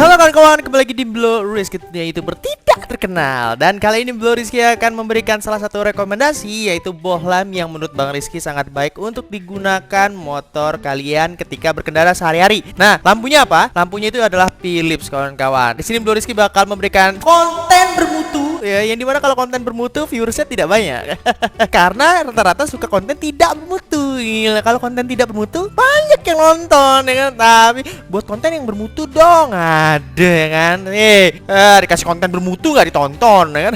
Halo kawan-kawan, kembali lagi di Blo Rizky, YouTuber tidak terkenal. Dan kali ini Blo Rizky akan memberikan salah satu rekomendasi, yaitu bohlam yang menurut Bang Rizky sangat baik untuk digunakan motor kalian ketika berkendara sehari-hari. Nah, lampunya apa? Lampunya itu adalah Philips kawan-kawan. Di sini Blo Rizky bakal memberikan konten bermutu, ya, yang dimana kalau konten bermutu viewersnya tidak banyak. Karena rata-rata suka konten tidak bermutu. Gila, kalau konten tidak bermutu banyak yang nonton, ya kan? Tapi buat konten yang bermutu dong, ada ya kan? Dikasih konten bermutu nggak ditonton, ya kan?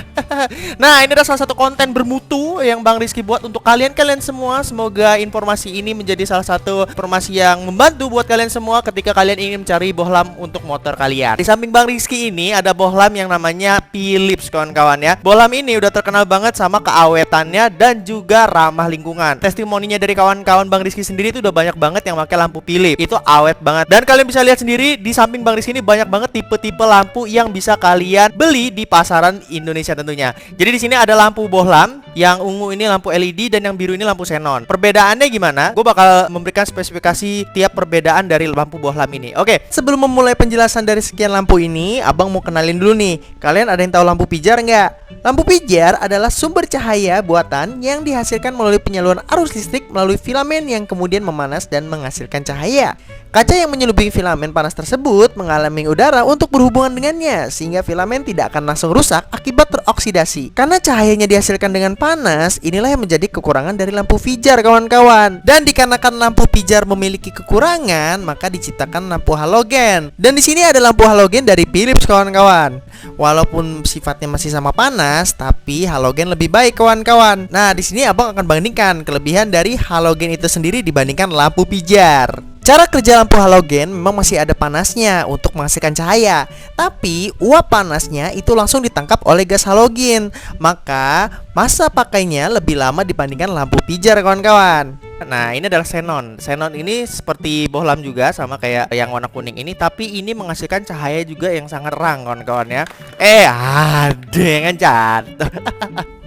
Nah, ini adalah salah satu konten bermutu yang Bang Rizky buat untuk kalian semua. Semoga informasi ini menjadi salah satu informasi yang membantu buat kalian semua ketika kalian ingin mencari bohlam untuk motor kalian. Di samping Bang Rizky ini ada bohlam yang namanya Philips kawan-kawan ya. Bohlam ini udah terkenal banget sama keawetannya dan juga ramah lingkungan. Testimoninya dari kawan-kawan Bang Rizky sendiri itu udah banyak banget yang pakai lampu Philips. Itu awet banget. Dan kalian bisa lihat sendiri di samping Bang Rizky ini banyak banget tipe-tipe lampu yang bisa kalian beli di pasaran Indonesia tentunya. Jadi di sini ada lampu bohlam, yang ungu ini lampu LED dan yang biru ini lampu xenon. Perbedaannya gimana? Gue bakal memberikan spesifikasi tiap perbedaan dari lampu bohlam ini. Oke, sebelum memulai penjelasan dari sekian lampu ini, abang mau kenalin dulu nih. Kalian ada yang tahu lampu pijar nggak? Lampu pijar adalah sumber cahaya buatan yang dihasilkan melalui penyaluran arus listrik melalui filamen yang kemudian memanas dan menghasilkan cahaya. Kaca yang menyelubungi filamen panas tersebut mengalami udara untuk berhubungan dengannya, sehingga filamen tidak akan langsung rusak akibat teroksidasi. Karena cahayanya dihasilkan dengan panas, inilah yang menjadi kekurangan dari lampu pijar kawan-kawan. Dan dikarenakan lampu pijar memiliki kekurangan, maka diciptakan lampu halogen. Dan di sini ada lampu halogen dari Philips kawan-kawan. Walaupun sifatnya masih sama panas, tapi halogen lebih baik kawan-kawan. Nah, di sini abang akan bandingkan kelebihan dari halogen itu sendiri dibandingkan lampu pijar. Cara kerja lampu halogen memang masih ada panasnya untuk menghasilkan cahaya, tapi uap panasnya itu langsung ditangkap oleh gas halogen. Maka masa pakainya lebih lama dibandingkan lampu pijar kawan-kawan. Nah, ini adalah xenon. Xenon ini seperti bohlam juga, sama kayak yang warna kuning ini, tapi ini menghasilkan cahaya juga yang sangat terang kawan-kawan ya. Ada yang jatuh.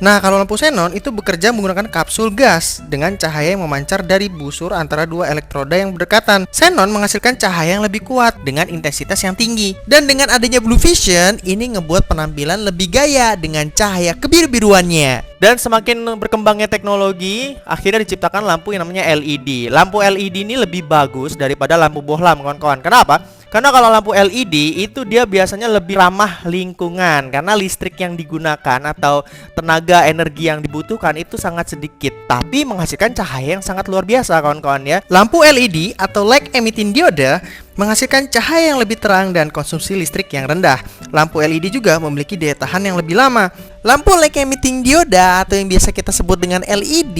Nah, kalau lampu xenon itu bekerja menggunakan kapsul gas dengan cahaya yang memancar dari busur antara dua elektroda yang berdekatan. Xenon menghasilkan cahaya yang lebih kuat dengan intensitas yang tinggi. Dan dengan adanya blue vision, ini ngebuat penampilan lebih gaya dengan cahaya kebiru-biruannya. Dan semakin berkembangnya teknologi, akhirnya diciptakan lampu yang namanya LED. Lampu LED ini lebih bagus daripada lampu bohlam kawan-kawan. Kenapa? Karena kalau lampu LED itu dia biasanya lebih ramah lingkungan, karena listrik yang digunakan atau tenaga energi yang dibutuhkan itu sangat sedikit, tapi menghasilkan cahaya yang sangat luar biasa kawan-kawan ya. Lampu LED atau light emitting diode menghasilkan cahaya yang lebih terang dan konsumsi listrik yang rendah. Lampu LED juga memiliki daya tahan yang lebih lama. Lampu light emitting dioda atau yang biasa kita sebut dengan LED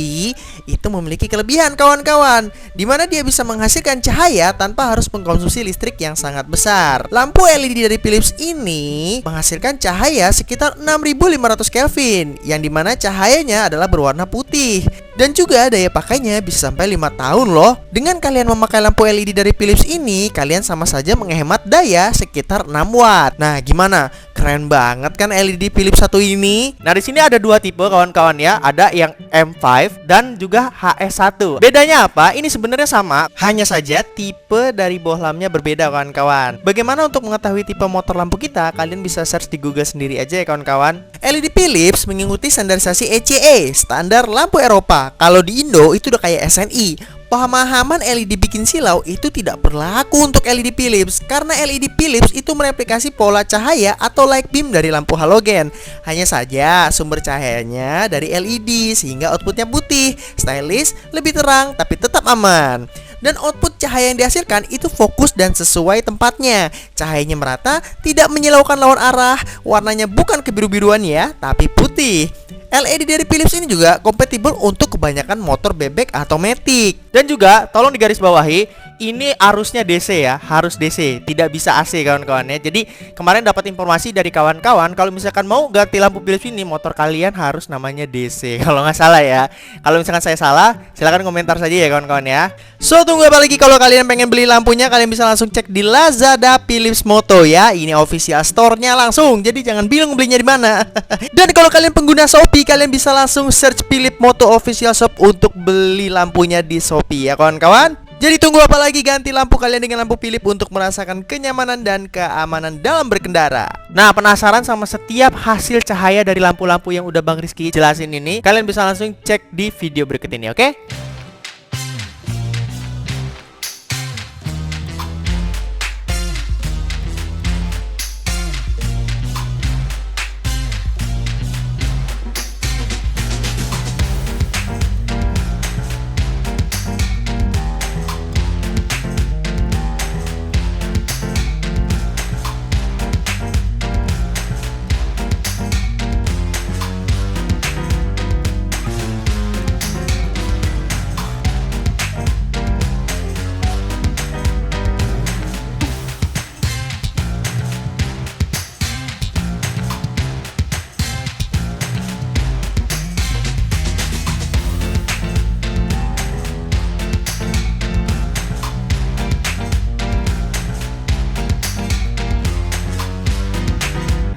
itu memiliki kelebihan kawan-kawan, di mana dia bisa menghasilkan cahaya tanpa harus mengkonsumsi listrik yang sangat besar. Lampu LED dari Philips ini menghasilkan cahaya sekitar 6500 Kelvin, yang dimana cahayanya adalah berwarna putih. Dan juga daya pakainya bisa sampai 5 tahun loh. Dengan kalian memakai lampu LED dari Philips ini, kalian sama saja menghemat daya sekitar 6 watt. Nah, gimana? Keren banget kan LED Philips satu ini? Nah, di sini ada dua tipe kawan-kawan ya. Ada yang M5 dan juga HS1. Bedanya apa? Ini sebenarnya sama, hanya saja tipe dari bohlamnya berbeda kawan-kawan. Bagaimana untuk mengetahui tipe motor lampu kita? Kalian bisa search di Google sendiri aja ya kawan-kawan. LED Philips mengikuti standarisasi ECE, standar lampu Eropa. Kalau di Indo itu udah kayak SNI. Pemahaman LED bikin silau itu tidak berlaku untuk LED Philips, karena LED Philips itu mereplikasi pola cahaya atau light beam dari lampu halogen. Hanya saja sumber cahayanya dari LED sehingga outputnya putih, stylish, lebih terang tapi tetap aman. Dan output cahaya yang dihasilkan itu fokus dan sesuai tempatnya. Cahayanya merata, tidak menyilaukan lawan arah. Warnanya bukan kebiru-biruan ya, tapi putih. LED dari Philips ini juga kompatibel untuk kebanyakan motor bebek atau matic. Dan juga tolong digarisbawahi, ini arusnya DC ya, harus DC, tidak bisa AC kawan-kawan ya. Jadi kemarin dapat informasi dari kawan-kawan, kalau misalkan mau ganti lampu Philips ini, motor kalian harus namanya DC. Kalau nggak salah ya. Kalau misalkan saya salah, silahkan komentar saja ya kawan-kawan ya. So, tunggu apa lagi? Kalau kalian pengen beli lampunya, kalian bisa langsung cek di Lazada Philips Moto ya. Ini official store-nya langsung, jadi jangan bingung belinya di mana. Dan kalau kalian pengguna Shopee, kalian bisa langsung search Philips Moto Official Shop untuk beli lampunya di Shopee ya kawan-kawan. Jadi tunggu apa lagi, ganti lampu kalian dengan lampu Philips untuk merasakan kenyamanan dan keamanan dalam berkendara. Nah, penasaran sama setiap hasil cahaya dari lampu-lampu yang udah Bang Rizky jelasin ini? Kalian bisa langsung cek di video berikut ini, oke?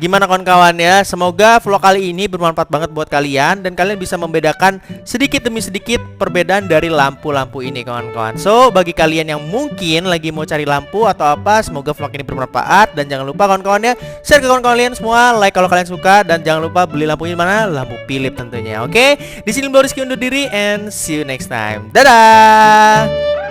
Gimana kawan-kawan ya, semoga vlog kali ini bermanfaat banget buat kalian dan kalian bisa membedakan sedikit demi sedikit perbedaan dari lampu-lampu ini kawan-kawan. So, bagi kalian yang mungkin lagi mau cari lampu atau apa, semoga vlog ini bermanfaat. Dan jangan lupa kawan-kawan ya, share ke kawan-kawan kalian semua, like kalau kalian suka. Dan jangan lupa beli lampunya mana? Lampu Philips tentunya, oke? Di sini Bang Rizky undur diri and see you next time. Dadah!